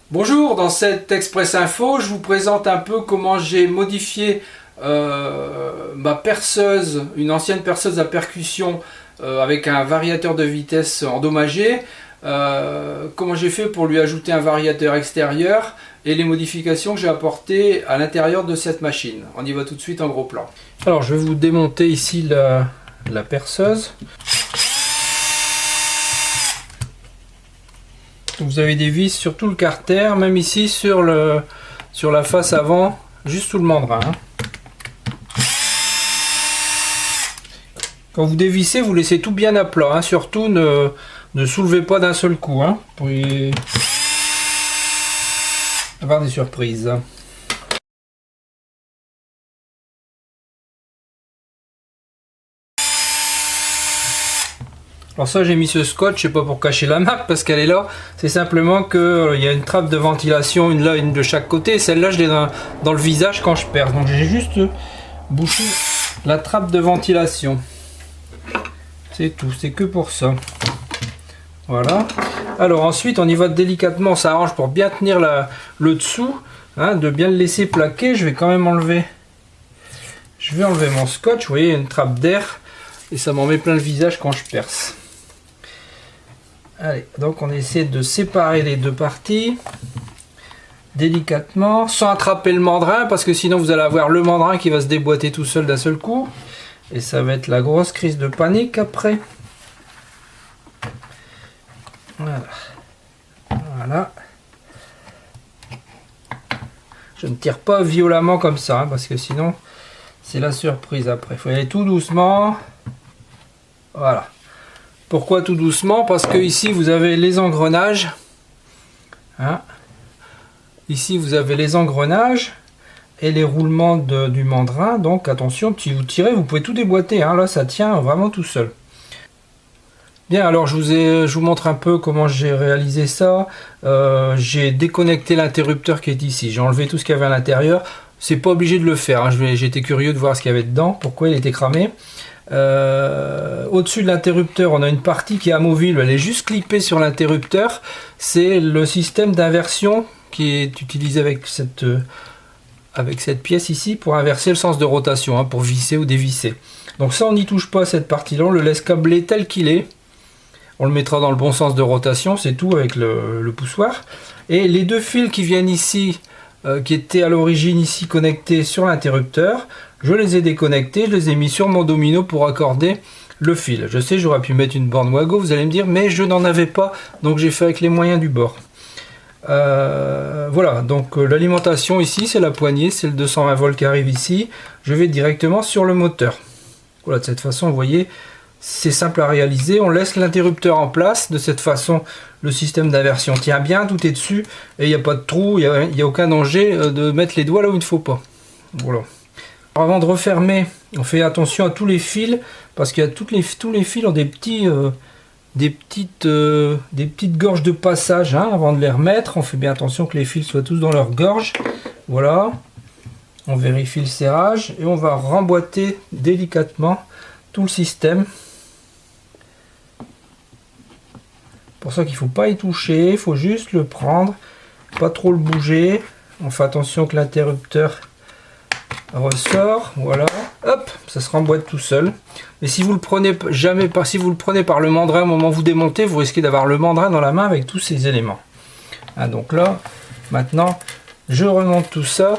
Bonjour, dans cette Express Info, je vous présente un peu comment j'ai modifié ma perceuse, une ancienne perceuse à percussion avec un variateur de vitesse endommagé. Comment j'ai fait pour lui ajouter un variateur extérieur et les modifications que j'ai apportées à l'intérieur de cette machine. On y va tout de suite en gros plan. Alors je vais vous démonter ici la perceuse. Vous avez des vis sur tout le carter, même ici sur la face avant, juste sous le mandrin. Quand vous dévissez, vous laissez tout bien à plat. Surtout, ne soulevez pas d'un seul coup. Vous pourriez avoir des surprises. Alors ça, j'ai mis ce scotch, c'est pas pour cacher la marque parce qu'elle est là, c'est simplement que il y a une trappe de ventilation, une là, une de chaque côté, celle-là je l'ai dans le visage quand je perce, donc j'ai juste bouché la trappe de ventilation. C'est tout, c'est que pour ça. Voilà. Alors ensuite on y va délicatement, ça arrange pour bien tenir le dessous, de bien le laisser plaquer. Je vais quand même enlever, mon scotch, vous voyez, il y a une trappe d'air et ça m'en met plein le visage quand je perce. Allez, donc on essaie de séparer les deux parties délicatement, sans attraper le mandrin, parce que sinon vous allez avoir le mandrin qui va se déboîter tout seul d'un seul coup, et ça va être la grosse crise de panique après. Voilà. Je ne tire pas violemment comme ça, parce que sinon c'est la surprise après. Il faut y aller tout doucement. Voilà. Pourquoi tout doucement? Parce que ici vous avez les engrenages. Ici vous avez les engrenages et les roulements du mandrin. Donc attention, si vous tirez, vous pouvez tout déboîter. Là ça tient vraiment tout seul. Bien, alors je vous montre un peu comment j'ai réalisé ça. J'ai déconnecté l'interrupteur qui est ici. J'ai enlevé tout ce qu'il y avait à l'intérieur. C'est pas obligé de le faire. J'étais curieux de voir ce qu'il y avait dedans, pourquoi il était cramé. Au-dessus de l'interrupteur, on a une partie qui est amovible, elle est juste clippée sur l'interrupteur. C'est le système d'inversion qui est utilisé avec cette pièce ici pour inverser le sens de rotation, pour visser ou dévisser. Donc ça, on n'y touche pas, cette partie-là, on le laisse câbler tel qu'il est. On le mettra dans le bon sens de rotation, c'est tout, avec le poussoir. Et les deux fils qui viennent ici, qui étaient à l'origine ici connectés sur l'interrupteur, je les ai déconnectés, je les ai mis sur mon domino pour accorder le fil. Je sais, j'aurais pu mettre une borne Wago, vous allez me dire, mais je n'en avais pas, donc j'ai fait avec les moyens du bord. Voilà, donc l'alimentation ici, c'est la poignée, c'est le 220 volts qui arrive ici. Je vais directement sur le moteur. Voilà, de cette façon, vous voyez, c'est simple à réaliser. On laisse l'interrupteur en place, de cette façon, le système d'inversion tient bien, tout est dessus, et il n'y a pas de trou, il n'y a aucun danger de mettre les doigts là où il ne faut pas. Voilà. Avant de refermer, on fait attention à tous les fils, parce qu'il y a tous les fils ont des petites gorges de passage. Avant de les remettre, on fait bien attention que les fils soient tous dans leur gorge. Voilà, on vérifie le serrage et on va remboîter délicatement tout le système. Pour ça qu'il ne faut pas y toucher, il faut juste le prendre, pas trop le bouger. On fait attention que l'interrupteur ressort, voilà, hop, ça se remboîte tout seul. Mais si vous le prenez par le mandrin au moment où vous démontez, vous risquez d'avoir le mandrin dans la main avec tous ces éléments. Donc là, maintenant, je remonte tout ça.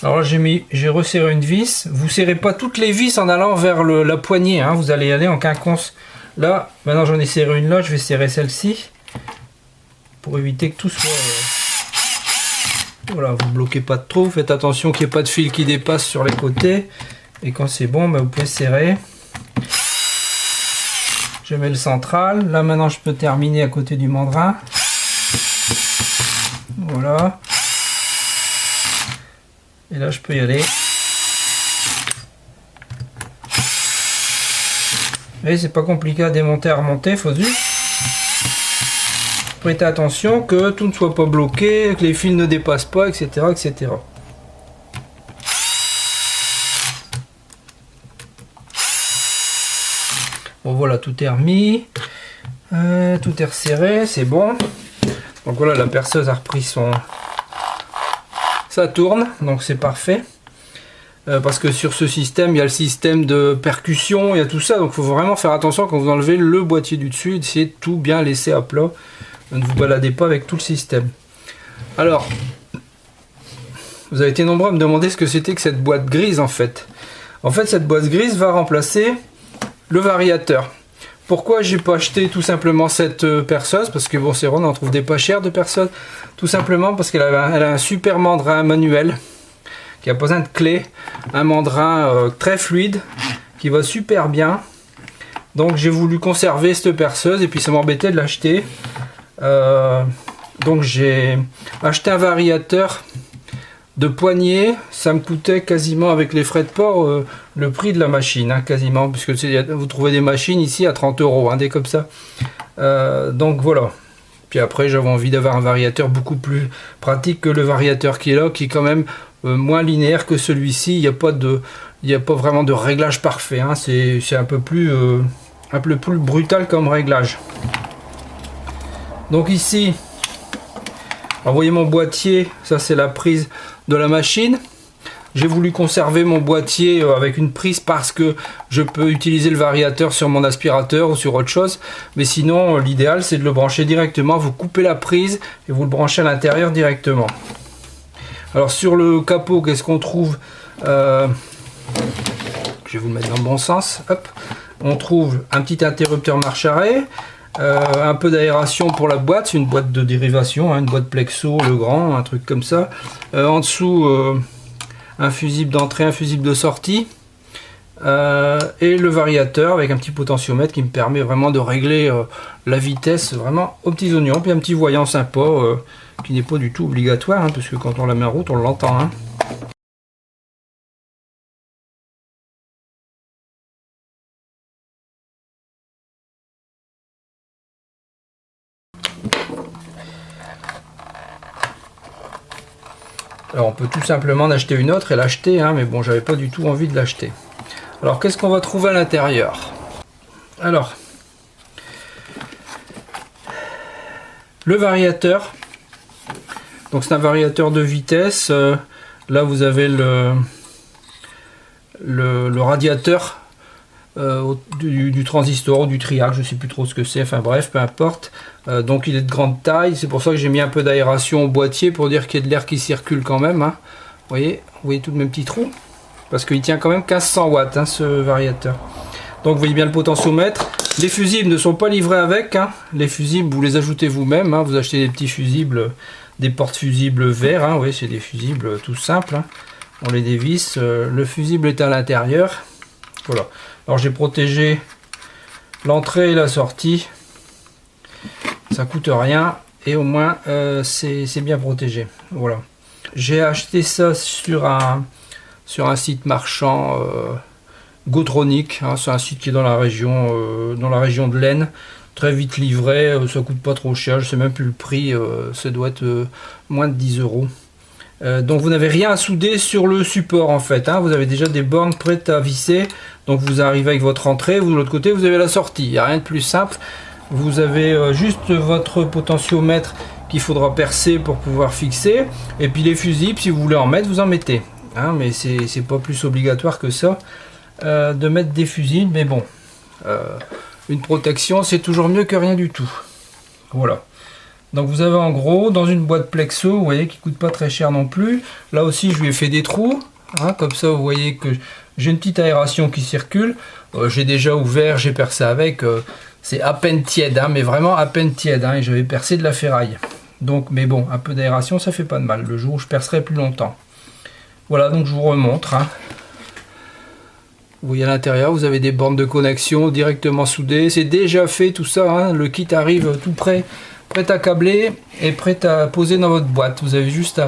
Alors là, j'ai resserré une vis. Vous serrez pas toutes les vis en allant vers la poignée, vous allez aller en quinconce. Là, maintenant j'en ai serré une là, je vais serrer celle-ci pour éviter que tout soit... Voilà, vous bloquez pas trop, faites attention qu'il n'y ait pas de fil qui dépasse sur les côtés. Et quand c'est bon, vous pouvez serrer. Je mets le central. Là maintenant je peux terminer à côté du mandrin. Voilà. Et là je peux y aller. Et c'est pas compliqué à démonter, à remonter, faut juste prêtez attention que tout ne soit pas bloqué, que les fils ne dépassent pas, etc. etc. Bon voilà, tout est remis, tout est resserré, c'est bon. Donc voilà, la perceuse a repris son... Ça tourne, donc c'est parfait. Parce que sur ce système, il y a le système de percussion, il y a tout ça. Donc il faut vraiment faire attention quand vous enlevez le boîtier du dessus, d'essayer de tout bien laisser à plat. Ne vous baladez pas avec tout le système. Alors, vous avez été nombreux à me demander ce que c'était que cette boîte grise en fait. En fait, cette boîte grise va remplacer le variateur. Pourquoi j'ai pas acheté tout simplement cette perceuse? Parce que bon, c'est vrai, on en trouve des pas chères de perceuses. Tout simplement parce qu'elle a un super mandrin manuel qui a pas besoin de clé, un mandrin très fluide qui va super bien. Donc j'ai voulu conserver cette perceuse et puis ça m'embêtait de l'acheter. Donc j'ai acheté un variateur de poignée. Ça me coûtait quasiment avec les frais de port le prix de la machine, hein, quasiment, puisque vous trouvez des machines ici à 30 €, hein, des comme ça. Donc voilà. Puis après j'avais envie d'avoir un variateur beaucoup plus pratique que le variateur qui est là, qui est quand même moins linéaire que celui-ci. Il n'y a pas vraiment de réglage parfait, hein. C'est un peu plus brutal comme réglage. Donc ici, vous voyez mon boîtier, ça c'est la prise de la machine. J'ai voulu conserver mon boîtier avec une prise parce que je peux utiliser le variateur sur mon aspirateur ou sur autre chose. Mais sinon, l'idéal c'est de le brancher directement. Vous coupez la prise et vous le branchez à l'intérieur directement. Alors sur le capot, qu'est-ce qu'on trouve? Je vais vous le mettre dans le bon sens. Hop. On trouve un petit interrupteur marche-arrêt, un peu d'aération pour la boîte, c'est une boîte de dérivation, hein, une boîte Plexo, le grand, un truc comme ça. En dessous, un fusible d'entrée, un fusible de sortie, et le variateur avec un petit potentiomètre qui me permet vraiment de régler la vitesse vraiment aux petits oignons, puis un petit voyant sympa qui n'est pas du tout obligatoire, hein, parce que quand on la met en route on l'entend, hein. Alors on peut tout simplement en acheter une autre et l'acheter, hein, mais bon, j'avais pas du tout envie de l'acheter. Alors qu'est-ce qu'on va trouver à l'intérieur? Alors, le variateur. Donc c'est un variateur de vitesse. Là vous avez le radiateur du transistor ou du triac, je sais plus trop ce que c'est, enfin bref, peu importe. Donc il est de grande taille, c'est pour ça que j'ai mis un peu d'aération au boîtier pour dire qu'il y a de l'air qui circule quand même, hein. Vous voyez tous mes petits trous, parce qu'il tient quand même 1500 watts, hein, ce variateur. Donc vous voyez bien le potentiomètre. Les fusibles ne sont pas livrés avec, hein. Les fusibles vous les ajoutez vous-même, hein. Vous achetez des petits fusibles, des porte-fusibles verts, hein. Oui, c'est des fusibles tout simples, hein. On les dévisse, le fusible est à l'intérieur. Voilà. Alors j'ai protégé l'entrée et la sortie. Ça coûte rien et au moins c'est bien protégé. Voilà. J'ai acheté ça sur un site marchand Gotronic, hein, c'est un site qui est dans la région de l'Aisne. Très vite livré, ça coûte pas trop cher, je sais même plus le prix, ça doit être moins de 10 €. Donc vous n'avez rien à souder sur le support en fait, hein. Vous avez déjà des bornes prêtes à visser, donc vous arrivez avec votre entrée, vous de l'autre côté vous avez la sortie, il n'y a rien de plus simple. Vous avez juste votre potentiomètre qu'il faudra percer pour pouvoir fixer, et puis les fusibles, si vous voulez en mettre, vous en mettez, hein, mais c'est pas plus obligatoire que ça de mettre des fusibles, mais bon, une protection c'est toujours mieux que rien du tout. Voilà. Donc vous avez en gros dans une boîte Plexo, vous voyez, qui coûte pas très cher non plus. Là aussi je lui ai fait des trous, hein, comme ça vous voyez que j'ai une petite aération qui circule. J'ai déjà ouvert, j'ai percé avec, c'est à peine tiède, hein, mais vraiment à peine tiède, hein, et j'avais percé de la ferraille. Donc, mais bon, un peu d'aération ça fait pas de mal, le jour où je percerai plus longtemps. Voilà, donc je vous remontre, hein. Vous voyez à l'intérieur, vous avez des bornes de connexion directement soudées, c'est déjà fait tout ça, hein. Le kit arrive tout prêt à câbler et prêt à poser dans votre boîte. Vous avez juste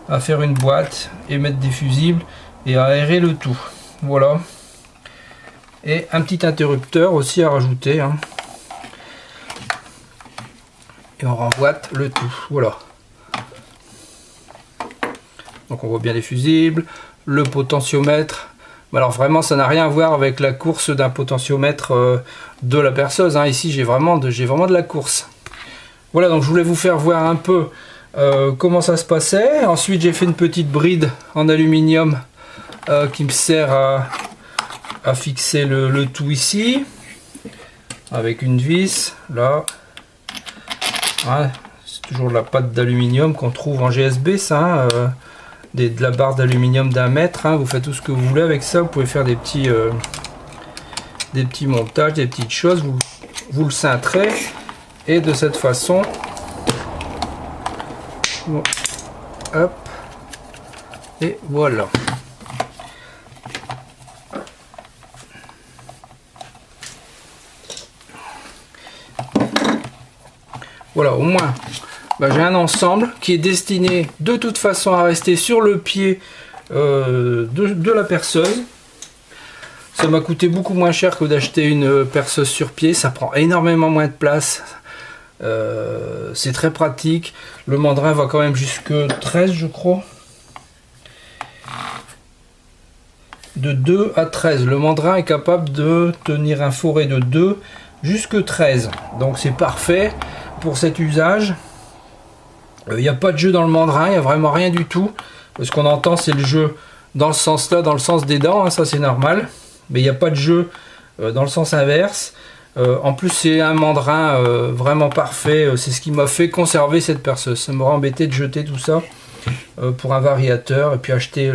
à faire une boîte et mettre des fusibles et à aérer le tout. Voilà. Et un petit interrupteur aussi à rajouter, hein. Et on remboîte le tout. Voilà. Donc on voit bien les fusibles, le potentiomètre. Alors vraiment ça n'a rien à voir avec la course d'un potentiomètre de la perceuse, hein. Ici j'ai vraiment de la course. Voilà, donc je voulais vous faire voir un peu comment ça se passait. Ensuite j'ai fait une petite bride en aluminium qui me sert à fixer le tout ici, avec une vis, là. Ouais, c'est toujours de la pâte d'aluminium qu'on trouve en GSB, ça, hein, de la barre d'aluminium d'1 mètre, hein. Vous faites tout ce que vous voulez avec ça, vous pouvez faire des petits montages, des petites choses, vous le cintrez, et de cette façon, bon, hop, et voilà. Voilà, au moins, j'ai un ensemble qui est destiné de toute façon à rester sur le pied de la perceuse. Ça m'a coûté beaucoup moins cher que d'acheter une perceuse sur pied. Ça prend énormément moins de place. C'est très pratique. Le mandrin va quand même jusque 13, je crois. De 2 à 13. Le mandrin est capable de tenir un forêt de 2 jusque 13. Donc c'est parfait pour cet usage. Il n'y a pas de jeu dans le mandrin, il n'y a vraiment rien du tout. Ce qu'on entend, c'est le jeu dans ce sens-là, dans le sens des dents, hein, ça c'est normal. Mais il n'y a pas de jeu dans le sens inverse. En plus, c'est un mandrin vraiment parfait. C'est ce qui m'a fait conserver cette perceuse. Ça m'aurait embêté de jeter tout ça pour un variateur. Et puis acheter,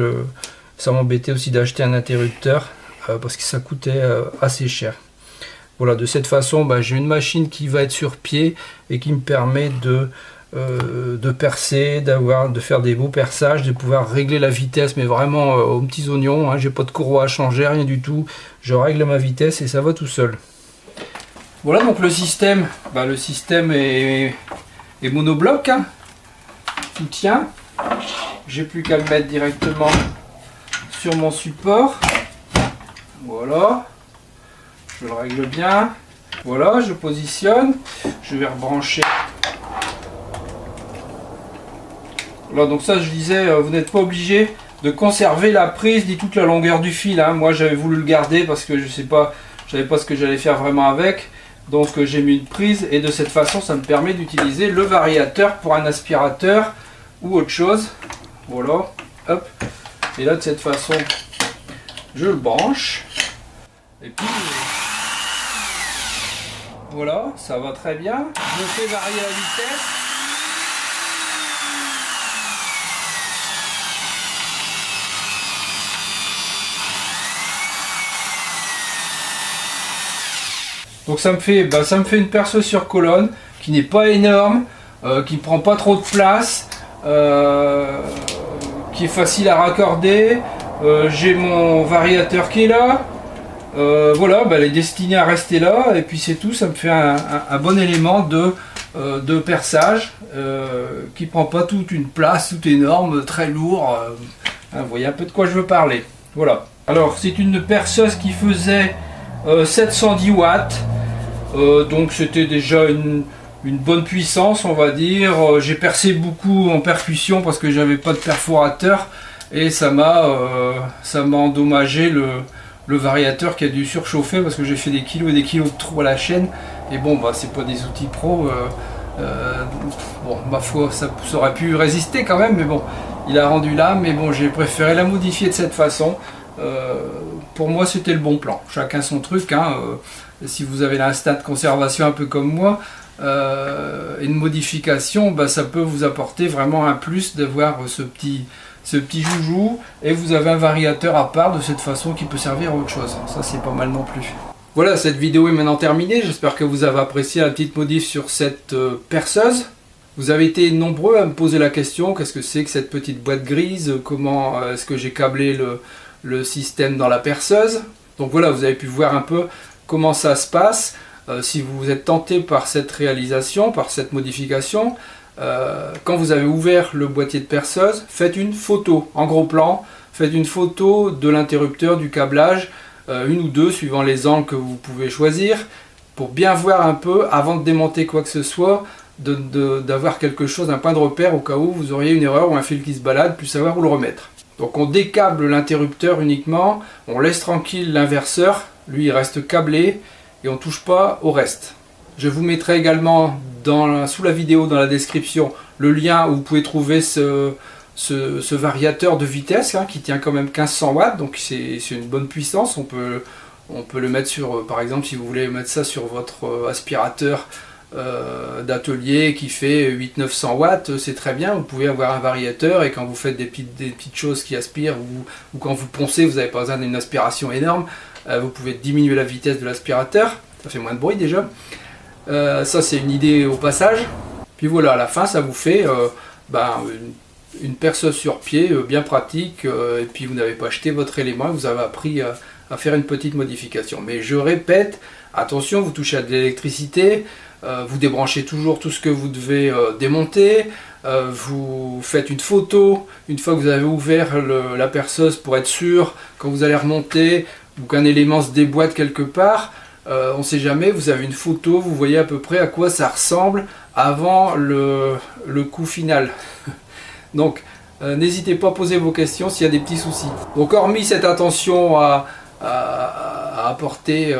ça m'embêtait aussi d'acheter un interrupteur parce que ça coûtait assez cher. Voilà, de cette façon, j'ai une machine qui va être sur pied et qui me permet de percer, de faire des beaux perçages, de pouvoir régler la vitesse, mais vraiment aux petits oignons, hein. J'ai pas de courroie à changer, rien du tout. Je règle ma vitesse et ça va tout seul. Voilà, donc le système est monobloc, hein. Tout tient. J'ai plus qu'à le mettre directement sur mon support. Voilà. Je le règle bien. Voilà, je positionne. Je vais rebrancher. Voilà, donc ça je disais, vous n'êtes pas obligé de conserver la prise ni toute la longueur du fil, hein. Moi j'avais voulu le garder parce que je savais pas ce que j'allais faire vraiment avec. Donc j'ai mis une prise et de cette façon ça me permet d'utiliser le variateur pour un aspirateur ou autre chose. Voilà, hop. Et là de cette façon je le branche. Et puis voilà, ça va très bien. Je fais varier la vitesse. Donc ça me fait une perceuse sur colonne qui n'est pas énorme, qui ne prend pas trop de place, qui est facile à raccorder. J'ai mon variateur qui est là. Voilà, elle est destinée à rester là et puis c'est tout. Ça me fait un bon élément de perçage qui prend pas toute une place, tout énorme, très lourd. Vous voyez un peu de quoi je veux parler. Voilà. Alors c'est une perceuse qui faisait 710 watts. Donc c'était déjà une bonne puissance, on va dire. J'ai percé beaucoup en percussion parce que j'avais pas de perforateur et ça m'a endommagé le variateur qui a dû surchauffer parce que j'ai fait des kilos et des kilos de trous à la chaîne. Et bon, c'est pas des outils pro. Bon, ma foi, ça aurait pu résister quand même, mais bon, il a rendu là. Mais bon, j'ai préféré la modifier de cette façon. Pour moi, c'était le bon plan. Chacun son truc, hein. Si vous avez l'instinct de conservation un peu comme moi, une modification, ça peut vous apporter vraiment un plus d'avoir ce petit joujou, et vous avez un variateur à part de cette façon qui peut servir à autre chose. Ça, c'est pas mal non plus. Voilà, cette vidéo est maintenant terminée. J'espère que vous avez apprécié la petite modif sur cette perceuse. Vous avez été nombreux à me poser la question, qu'est-ce que c'est que cette petite boîte grise? Comment est-ce que j'ai câblé le système dans la perceuse? Donc voilà, vous avez pu voir un peu comment ça se passe. Si vous êtes tenté par cette réalisation, par cette modification, quand vous avez ouvert le boîtier de perceuse, faites une photo en gros plan, faites une photo de l'interrupteur, du câblage, une ou deux suivant les angles que vous pouvez choisir, pour bien voir un peu avant de démonter quoi que ce soit, d'avoir quelque chose, un point de repère au cas où vous auriez une erreur ou un fil qui se balade, puis savoir où le remettre. Donc on décâble l'interrupteur uniquement, on laisse tranquille l'inverseur, lui il reste câblé et on ne touche pas au reste. Je vous mettrai également sous la vidéo, dans la description, le lien où vous pouvez trouver ce variateur de vitesse qui tient quand même 1500 watts, donc c'est une bonne puissance. On peut le mettre sur, par exemple, si vous voulez mettre ça sur votre aspirateur d'atelier qui fait 800-900 watts, c'est très bien. Vous pouvez avoir un variateur et quand vous faites des petites choses qui aspirent ou quand vous poncez, vous n'avez pas besoin d'une aspiration énorme, vous pouvez diminuer la vitesse de l'aspirateur, ça fait moins de bruit déjà. Ça c'est une idée au passage. Puis voilà, à la fin ça vous fait une perceuse sur pied bien pratique, et puis vous n'avez pas acheté votre élément, vous avez appris à faire une petite modification. Mais je répète, attention, vous touchez à de l'électricité, vous débranchez toujours tout ce que vous devez démonter, vous faites une photo une fois que vous avez ouvert la perceuse pour être sûr, quand vous allez remonter ou qu'un élément se déboîte quelque part, on ne sait jamais, vous avez une photo, vous voyez à peu près à quoi ça ressemble avant le coup final. Donc n'hésitez pas à poser vos questions s'il y a des petits soucis. Donc hormis cette attention à apporter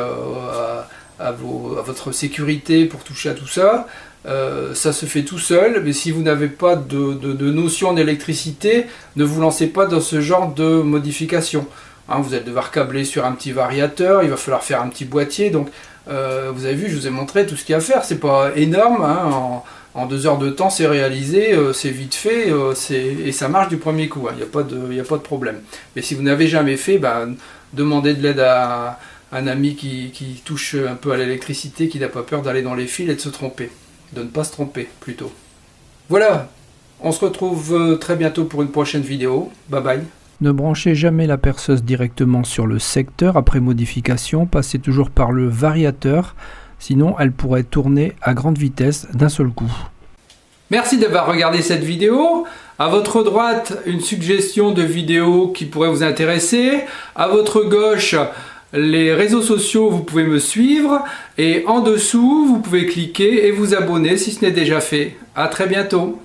à votre sécurité pour toucher à tout ça, ça se fait tout seul, mais si vous n'avez pas de notion d'électricité, ne vous lancez pas dans ce genre de modification. Vous allez devoir câbler sur un petit variateur, il va falloir faire un petit boîtier, donc vous avez vu, je vous ai montré tout ce qu'il y a à faire, c'est pas énorme, en 2 heures de temps c'est réalisé, c'est vite fait, et ça marche du premier coup, il n'y a pas de problème. Mais si vous n'avez jamais fait, demandez de l'aide à un ami qui touche un peu à l'électricité, qui n'a pas peur d'aller dans les fils et de se tromper, de ne pas se tromper plutôt. Voilà, on se retrouve très bientôt pour une prochaine vidéo, bye bye. Ne branchez jamais la perceuse directement sur le secteur après modification, passez toujours par le variateur, sinon elle pourrait tourner à grande vitesse d'un seul coup. Merci d'avoir regardé cette vidéo. À votre droite, une suggestion de vidéo qui pourrait vous intéresser. À votre gauche, les réseaux sociaux, vous pouvez me suivre. Et en dessous, vous pouvez cliquer et vous abonner si ce n'est déjà fait. À très bientôt.